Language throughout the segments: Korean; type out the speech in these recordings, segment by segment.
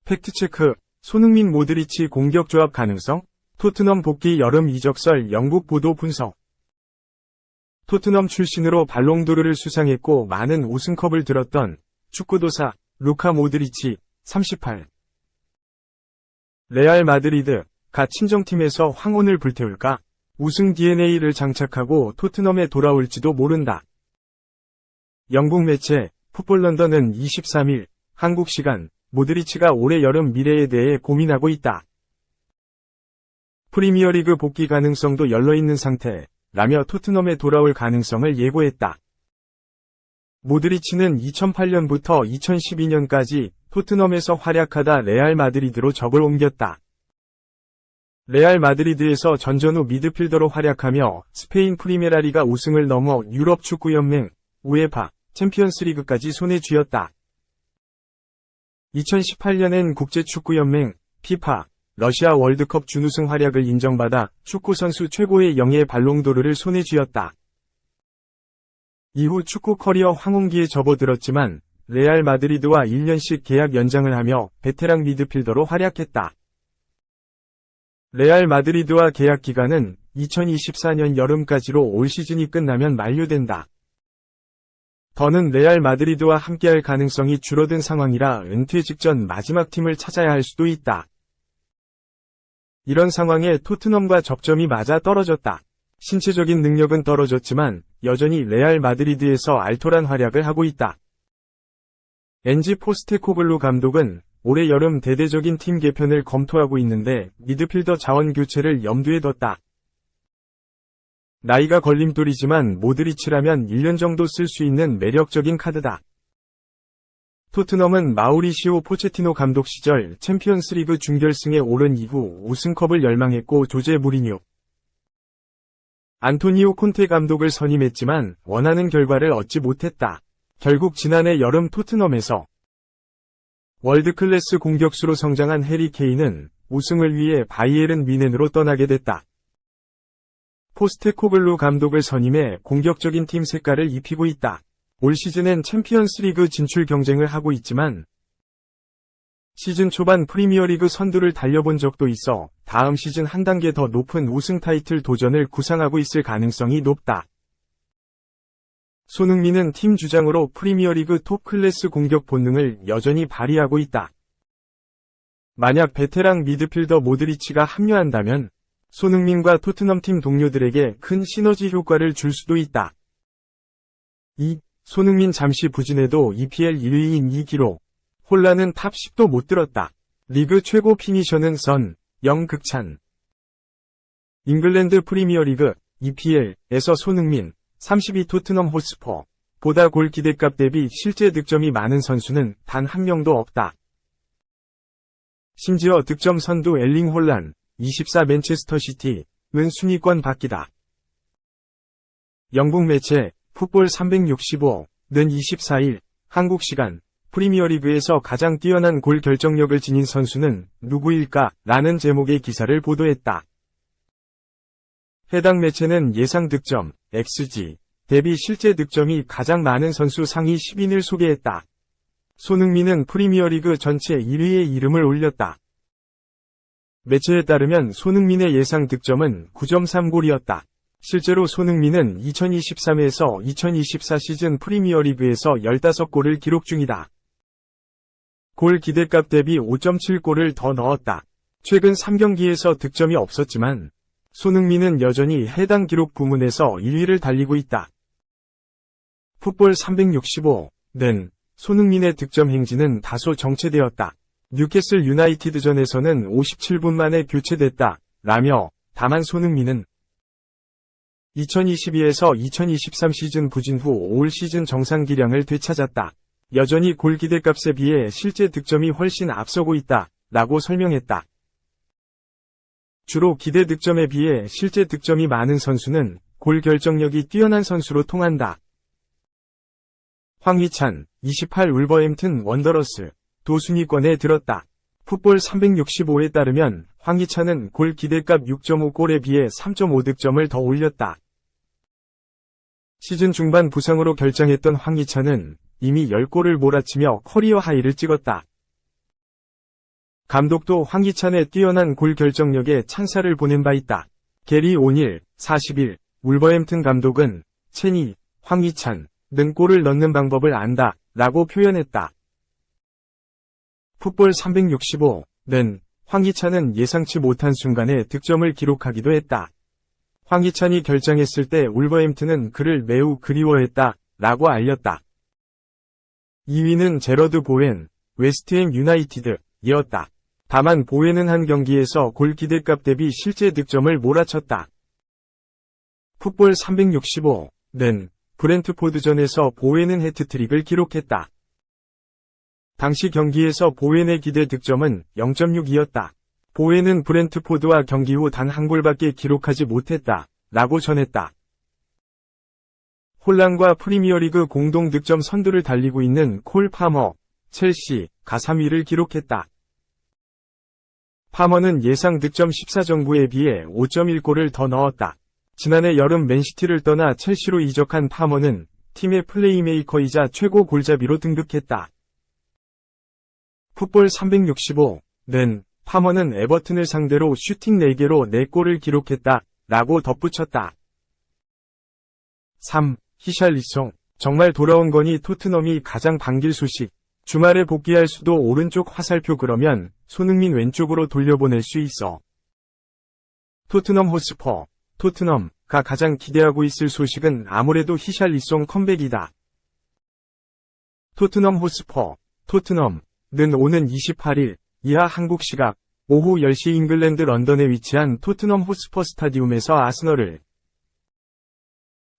팩트체크. 손흥민 모드리치 공격 조합 가능성? 토트넘 복귀 여름 이적설 영국 보도 분석. 토트넘 출신으로 발롱도르를 수상했고 많은 우승컵을 들었던 축구도사 루카 모드리치 38. 레알 마드리드 가 친정팀에서 황혼을 불태울까? 우승 DNA를 장착하고 토트넘에 돌아올지도 모른다. 영국 매체 풋볼 런던은 23일 한국 시간 모드리치가 올해 여름 미래에 대해 고민하고 있다. 프리미어리그 복귀 가능성도 열려있는 상태라며 토트넘에 돌아올 가능성을 예고했다. 모드리치는 2008년부터 2012년까지 토트넘에서 활약하다 레알 마드리드로 적을 옮겼다. 레알 마드리드에서 전전후 미드필더로 활약하며 스페인 프리메라리가 우승을 넘어 유럽 축구연맹, 우에파, 챔피언스리그까지 손에 쥐었다. 2018년엔 국제축구연맹, 피파, 러시아 월드컵 준우승 활약을 인정받아 축구선수 최고의 영예 발롱도르를 손에 쥐었다. 이후 축구 커리어 황혼기에 접어들었지만 레알 마드리드와 1년씩 계약 연장을 하며 베테랑 미드필더로 활약했다. 레알 마드리드와 계약 기간은 2024년 여름까지로 올 시즌이 끝나면 만료된다. 더는 레알 마드리드와 함께할 가능성이 줄어든 상황이라 은퇴 직전 마지막 팀을 찾아야 할 수도 있다. 이런 상황에 토트넘과 접점이 맞아 떨어졌다. 신체적인 능력은 떨어졌지만 여전히 레알 마드리드에서 알토란 활약을 하고 있다. 엔지 포스테코글루 감독은 올해 여름 대대적인 팀 개편을 검토하고 있는데 미드필더 자원 교체를 염두에 뒀다. 나이가 걸림돌이지만 모드리치라면 1년 정도 쓸 수 있는 매력적인 카드다. 토트넘은 마우리시오 포체티노 감독 시절 챔피언스리그 준결승에 오른 이후 우승컵을 열망했고 조제 무리뉴, 안토니오 콘테 감독을 선임했지만 원하는 결과를 얻지 못했다. 결국 지난해 여름 토트넘에서 월드클래스 공격수로 성장한 해리 케인은 우승을 위해 바이에른 뮌헨으로 떠나게 됐다. 포스테코글루 감독을 선임해 공격적인 팀 색깔을 입히고 있다. 올 시즌엔 챔피언스리그 진출 경쟁을 하고 있지만 시즌 초반 프리미어리그 선두를 달려본 적도 있어 다음 시즌 한 단계 더 높은 우승 타이틀 도전을 구상하고 있을 가능성이 높다. 손흥민은 팀 주장으로 프리미어리그 톱 클래스 공격 본능을 여전히 발휘하고 있다. 만약 베테랑 미드필더 모드리치가 합류한다면 손흥민과 토트넘 팀 동료들에게 큰 시너지 효과를 줄 수도 있다. 2. 손흥민 잠시 부진해도 EPL 1위인 이 기록. 혼란은 탑 10도 못 들었다. 리그 최고 피니셔는 선, 영극찬. 잉글랜드 프리미어리그, EPL에서 손흥민, 32 토트넘 호스퍼. 보다 골 기대값 대비 실제 득점이 많은 선수는 단 한 명도 없다. 심지어 득점 선두 엘링 홀란, 24 맨체스터 시티는 순위권 밖이다. 영국 매체 풋볼 365는 24일 한국 시간 프리미어리그에서 가장 뛰어난 골 결정력을 지닌 선수는 누구일까? 라는 제목의 기사를 보도했다. 해당 매체는 예상 득점, XG, 대비 실제 득점이 가장 많은 선수 상위 10인을 소개했다. 손흥민은 프리미어리그 전체 1위에 이름을 올렸다. 매체에 따르면 손흥민의 예상 득점은 9.3골이었다. 실제로 손흥민은 2023에서 2024 시즌 프리미어리그에서 15골을 기록 중이다. 골 기대값 대비 5.7골을 더 넣었다. 최근 3경기에서 득점이 없었지만 손흥민은 여전히 해당 기록 부문에서 1위를 달리고 있다. 풋볼 365는 손흥민의 득점 행진은 다소 정체되었다. 뉴캐슬 유나이티드전에서는 57분 만에 교체됐다. 라며 다만 손흥민은 2022에서 2023 시즌 부진 후 올 시즌 정상 기량을 되찾았다. 여전히 골 기대값에 비해 실제 득점이 훨씬 앞서고 있다. 라고 설명했다. 주로 기대 득점에 비해 실제 득점이 많은 선수는 골 결정력이 뛰어난 선수로 통한다. 황희찬, 28 울버햄튼 원더러스, 도 순위권에 들었다. 풋볼 365에 따르면 황희찬은 골 기대값 6.5골에 비해 3.5득점을 더 올렸다. 시즌 중반 부상으로 결장했던 황희찬은 이미 10골을 몰아치며 커리어 하이를 찍었다. 감독도 황희찬의 뛰어난 골 결정력에 찬사를 보낸 바 있다. 게리 오닐, 41, 울버햄튼 감독은 체니, 황희찬 는 골을 넣는 방법을 안다 라고 표현했다. 풋볼 365는 황희찬은 예상치 못한 순간에 득점을 기록하기도 했다. 황희찬이 결장했을 때 울버햄튼은 그를 매우 그리워했다 라고 알렸다. 2위는 제러드 보웬, 웨스트햄 유나이티드이었다. 다만 보웬은 한 경기에서 골 기대값 대비 실제 득점을 몰아쳤다. 풋볼 365는 브렌트포드전에서 보웬은 해트트릭을 기록했다. 당시 경기에서 보웬의 기대 득점은 0.6이었다. 보웬은 브렌트포드와 경기 후 단 한 골밖에 기록하지 못했다 라고 전했다. 홀란과 프리미어리그 공동 득점 선두를 달리고 있는 콜 파머, 첼시가 3위를 기록했다. 파머는 예상 득점 14정부에 비해 5.1골을 더 넣었다. 지난해 여름 맨시티를 떠나 첼시로 이적한 파머는 팀의 플레이메이커이자 최고 골잡이로 등극했다. 풋볼 365는 파머는 에버튼을 상대로 슈팅 4개로 4골을 기록했다 라고 덧붙였다. 3. 히샬리송. 정말 돌아온 거니 토트넘이 가장 반길 소식. 주말에 복귀할 수도 오른쪽 화살표 그러면 손흥민 왼쪽으로 돌려보낼 수 있어. 토트넘 호스퍼. 토트넘가 가장 기대하고 있을 소식은 아무래도 히샬리송 컴백이다. 토트넘 호스퍼. 토트넘은 오는 28일 이하 한국 시각 오후 10시 잉글랜드 런던에 위치한 토트넘 호스퍼 스타디움에서 아스널을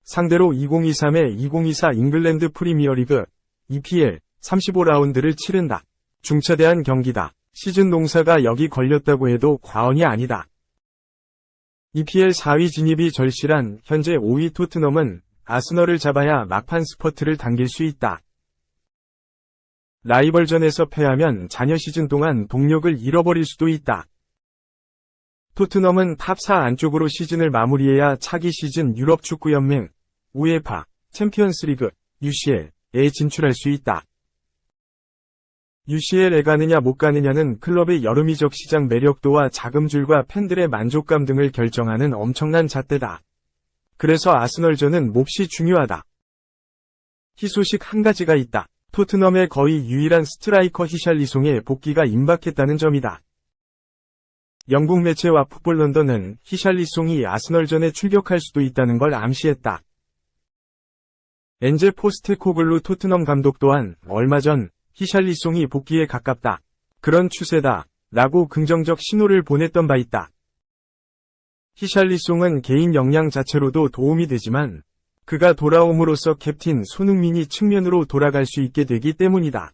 상대로 2023-2024 잉글랜드 프리미어리그 EPL 35라운드를 치른다. 중차대한 경기다. 시즌 농사가 여기 걸렸다고 해도 과언이 아니다. EPL 4위 진입이 절실한 현재 5위 토트넘은 아스널을 잡아야 막판 스퍼트를 당길 수 있다. 라이벌전에서 패하면 잔여 시즌 동안 동력을 잃어버릴 수도 있다. 토트넘은 탑4 안쪽으로 시즌을 마무리해야 차기 시즌 유럽 축구연맹, 우에파, 챔피언스리그, UCL에 진출할 수 있다. UCL에 가느냐 못 가느냐는 클럽의 여름 이적 시장 매력도와 자금줄과 팬들의 만족감 등을 결정하는 엄청난 잣대다. 그래서 아스널전은 몹시 중요하다. 희소식 한 가지가 있다. 토트넘의 거의 유일한 스트라이커 히샬리송의 복귀가 임박했다는 점이다. 영국 매체와 풋볼 런던은 히샬리송이 아스널전에 출격할 수도 있다는 걸 암시했다. 엔제 포스테코글루 토트넘 감독 또한 얼마 전 히샬리송이 복귀에 가깝다. 그런 추세다. 라고 긍정적 신호를 보냈던 바 있다. 히샬리송은 개인 역량 자체로도 도움이 되지만 그가 돌아옴으로써 캡틴 손흥민이 측면으로 돌아갈 수 있게 되기 때문이다.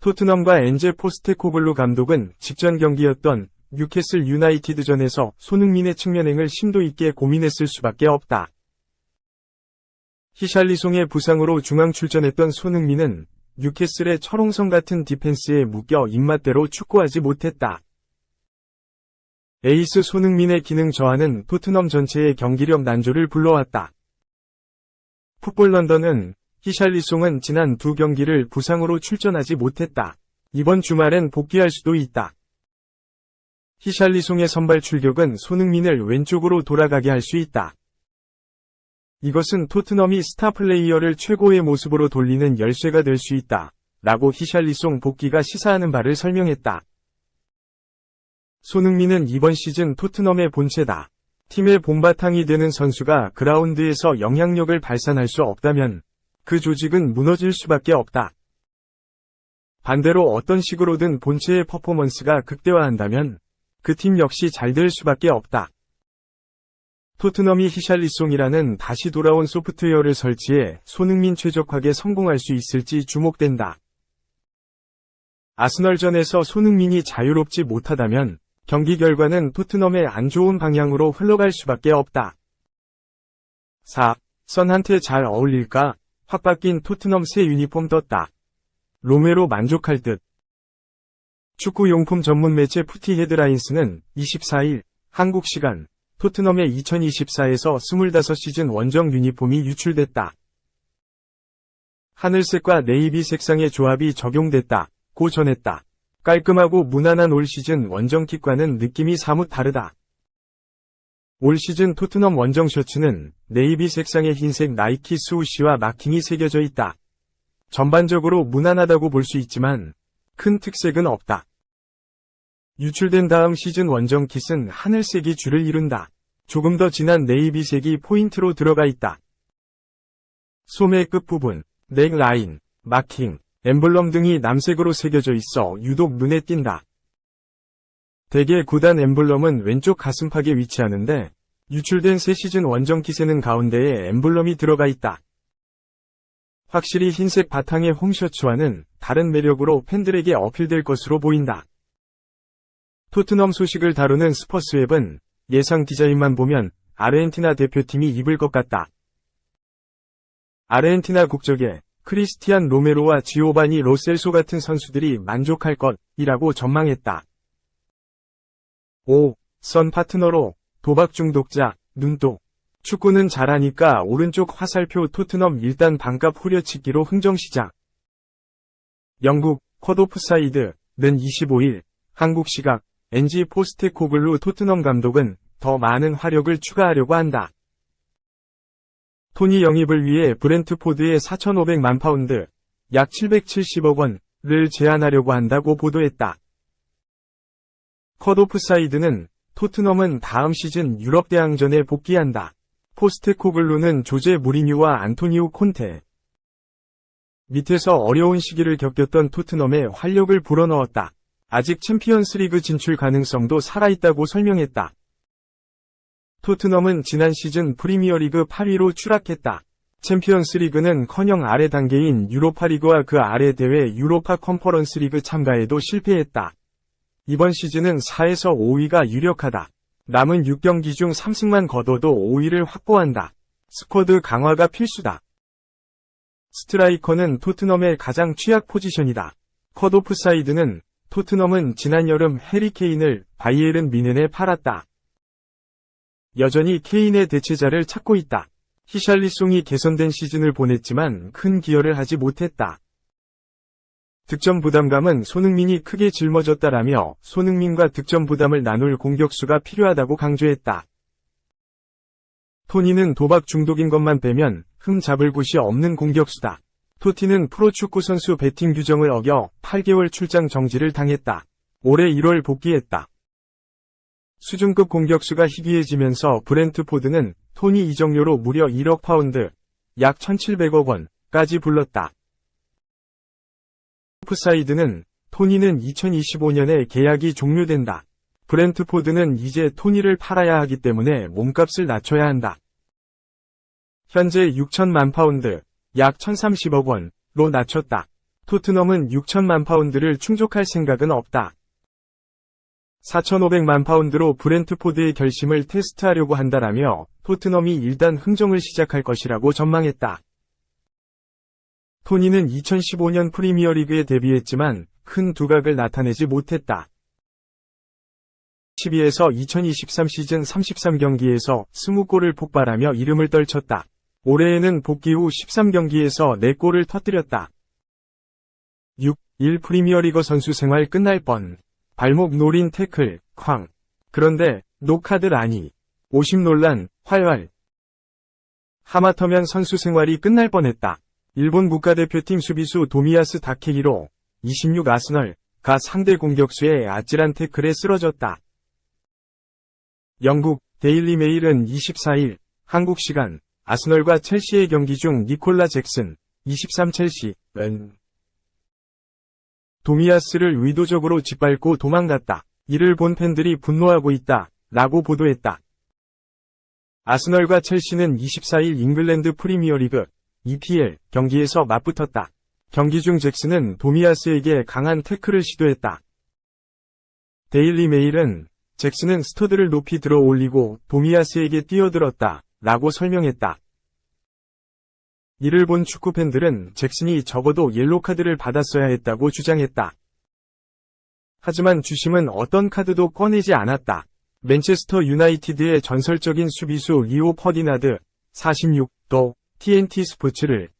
토트넘과 엔제 포스테코글루 감독은 직전 경기였던 뉴캐슬 유나이티드전에서 손흥민의 측면행을 심도 있게 고민했을 수밖에 없다. 히샬리송의 부상으로 중앙 출전했던 손흥민은 뉴캐슬의 철옹성 같은 디펜스에 묶여 입맛대로 축구하지 못했다. 에이스 손흥민의 기능 저하는 토트넘 전체의 경기력 난조를 불러왔다. 풋볼 런던은 히샬리송은 지난 두 경기를 부상으로 출전하지 못했다. 이번 주말엔 복귀할 수도 있다. 히샬리송의 선발 출격은 손흥민을 왼쪽으로 돌아가게 할 수 있다. 이것은 토트넘이 스타 플레이어를 최고의 모습으로 돌리는 열쇠가 될 수 있다. 라고 히샬리송 복귀가 시사하는 바를 설명했다. 손흥민은 이번 시즌 토트넘의 본체다. 팀의 본바탕이 되는 선수가 그라운드에서 영향력을 발산할 수 없다면 그 조직은 무너질 수밖에 없다. 반대로 어떤 식으로든 본체의 퍼포먼스가 극대화한다면 그 팀 역시 잘 될 수밖에 없다. 토트넘이 히샬리송이라는 다시 돌아온 소프트웨어를 설치해 손흥민 최적화에 성공할 수 있을지 주목된다. 아스널전에서 손흥민이 자유롭지 못하다면 경기 결과는 토트넘의 안 좋은 방향으로 흘러갈 수밖에 없다. 4. 선한테 잘 어울릴까? 확 바뀐 토트넘 새 유니폼 떴다. 로메로 만족할 듯. 축구용품 전문 매체 푸티 헤드라인스는 24일 한국 시간 토트넘의 2024에서 25시즌 원정 유니폼이 유출됐다. 하늘색과 네이비 색상의 조합이 적용됐다고 전했다. 깔끔하고 무난한 올 시즌 원정 킷과는 느낌이 사뭇 다르다. 올 시즌 토트넘 원정 셔츠는 네이비 색상의 흰색 나이키 스우시와 마킹이 새겨져 있다. 전반적으로 무난하다고 볼 수 있지만 큰 특색은 없다. 유출된 다음 시즌 원정 킷은 하늘색이 주를 이룬다. 조금 더 진한 네이비색이 포인트로 들어가 있다. 소매 끝부분, 넥 라인, 마킹, 엠블럼 등이 남색으로 새겨져 있어 유독 눈에 띈다. 대개 구단 엠블럼은 왼쪽 가슴팍에 위치하는데 유출된 새 시즌 원정 킷에는 가운데에 엠블럼이 들어가 있다. 확실히 흰색 바탕의 홈셔츠와는 다른 매력으로 팬들에게 어필될 것으로 보인다. 토트넘 소식을 다루는 스퍼스웹은 예상 디자인만 보면 아르헨티나 대표팀이 입을 것 같다. 아르헨티나 국적의 크리스티안 로메로와 지오바니 로셀소 같은 선수들이 만족할 것이라고 전망했다. 5. 선 파트너로 도박 중독자, 눈독. 축구는 잘하니까 오른쪽 화살표 토트넘 일단 반값 후려치기로 흥정시작. 영국 컷오프사이드는 25일 한국 시각 NG 포스테코글루 토트넘 감독은 더 많은 화력을 추가하려고 한다. 토니 영입을 위해 브렌트포드에 4,500만 파운드, 약 770억 원을 제안하려고 한다고 보도했다. 컷오프사이드는 토트넘은 다음 시즌 유럽 대항전에 복귀한다. 포스테코글루는 조제 무리뉴와 안토니오 콘테. 밑에서 어려운 시기를 겪었던 토트넘에 활력을 불어넣었다. 아직 챔피언스리그 진출 가능성도 살아있다고 설명했다. 토트넘은 지난 시즌 프리미어리그 8위로 추락했다. 챔피언스리그는커녕 아래 단계인 유로파리그와 그 아래 대회 유로파 컨퍼런스리그 참가에도 실패했다. 이번 시즌은 4에서 5위가 유력하다. 남은 6경기 중 3승만 거둬도 5위를 확보한다. 스쿼드 강화가 필수다. 스트라이커는 토트넘의 가장 취약 포지션이다. 컷오프사이드는 토트넘은 지난 여름 해리 케인을 바이에른 뮌헨에 팔았다. 여전히 케인의 대체자를 찾고 있다. 히샬리송이 개선된 시즌을 보냈지만 큰 기여를 하지 못했다. 득점 부담감은 손흥민이 크게 짊어졌다라며 손흥민과 득점 부담을 나눌 공격수가 필요하다고 강조했다. 토니는 도박 중독인 것만 빼면 흠 잡을 곳이 없는 공격수다. 토티는 프로축구 선수 배팅 규정을 어겨 8개월 출장 정지를 당했다. 올해 1월 복귀했다. 수준급 공격수가 희귀해지면서 브렌트포드는 토니 이적료로 무려 1억 파운드, 약 1,700억 원까지 불렀다. 오프사이드는 토니는 2025년에 계약이 종료된다. 브렌트포드는 이제 토니를 팔아야 하기 때문에 몸값을 낮춰야 한다. 현재 6천만 파운드, 약 1,030억 원로 낮췄다. 토트넘은 6천만 파운드를 충족할 생각은 없다. 4,500만 파운드로 브렌트포드의 결심을 테스트하려고 한다라며 토트넘이 일단 흥정을 시작할 것이라고 전망했다. 토니는 2015년 프리미어리그에 데뷔했지만 큰 두각을 나타내지 못했다. 12에서 2023 시즌 33경기에서 20골을 폭발하며 이름을 떨쳤다. 올해에는 복귀 후 13경기에서 4골을 터뜨렸다. 6. 1 프리미어리거 선수 생활 끝날 뻔. 발목 노린 태클, 쾅. 그런데 노카드 아니. 오심 논란, 활활. 하마터면 선수 생활이 끝날 뻔했다. 일본 국가대표팀 수비수 도미야스 다케히로 26 아스널가 상대 공격수의 아찔한 태클에 쓰러졌다. 영국 데일리 메일은 24일 한국 시간 아스널과 첼시의 경기 중 니콜라 잭슨 23 첼시는 도미야스를 의도적으로 짓밟고 도망갔다. 이를 본 팬들이 분노하고 있다. 라고 보도했다. 아스널과 첼시는 24일 잉글랜드 프리미어리그 EPL 경기에서 맞붙었다. 경기 중 잭슨은 도미야스에게 강한 태클을 시도했다. 데일리 메일은 잭슨은 스터드를 높이 들어 올리고 도미야스에게 뛰어들었다. 라고 설명했다. 이를 본 축구팬들은 잭슨이 적어도 옐로카드를 받았어야 했다고 주장했다. 하지만 주심은 어떤 카드도 꺼내지 않았다. 맨체스터 유나이티드의 전설적인 수비수 리오 퍼디나드 46도 TNT 스포츠를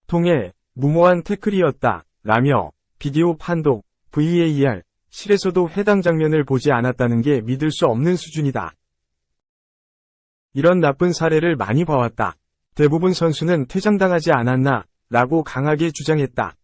통해 무모한 태클이었다 라며 비디오 판독 VAR 실에서도 해당 장면을 보지 않았다는 게 믿을 수 없는 수준이다. 이런 나쁜 사례를 많이 봐왔다. 대부분 선수는 퇴장당하지 않았나 라고 강하게 주장했다.